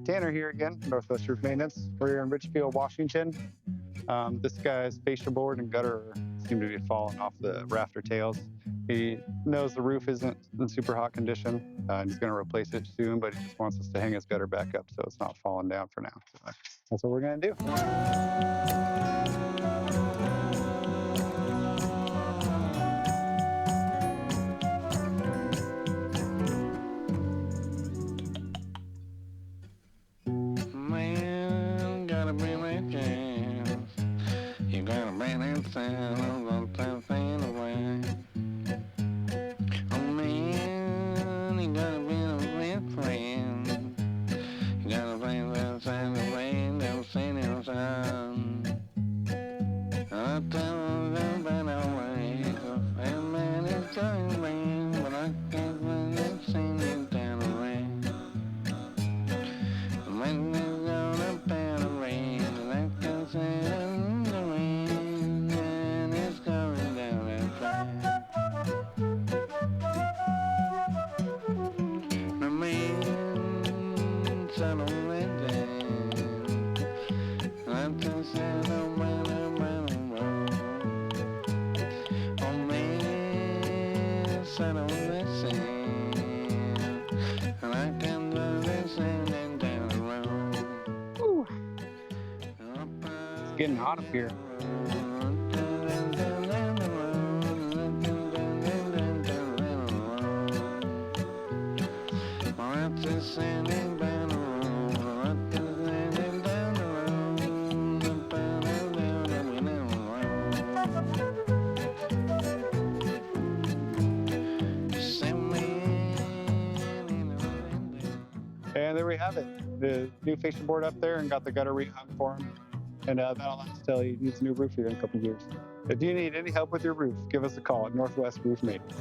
Tanner here again, Northwest Roof Maintenance. We're here in Richfield, Washington. This guy's fascia board and gutter seem to be falling off the rafter tails. He knows the roof isn't in super hot condition, and he's going to replace it soon, but he just wants us to hang his gutter back up so it's not falling down for now. So that's what we're going to do. Man, gotta be my chance. You gotta bring that sound, I'm gonna play fade away. Oh man, you gotta be a best friend. You gotta play that sound away, never say no sound. I tell them by the way, a man is going rain, but I can't find that sing it down the rain. When there's gonna be the rain, and I can say in the rain, and it's coming down that track. The man said on that day, I just said on my road. Oh man said on that sand, and I can do this and down the road. Woo. It's getting hot up here. And there we have it. The new fascia board up there, and got the gutter rehung for him. And that'll last till he needs a new roof here in a couple of years. If you need any help with your roof, give us a call at Northwest Roof Maintenance.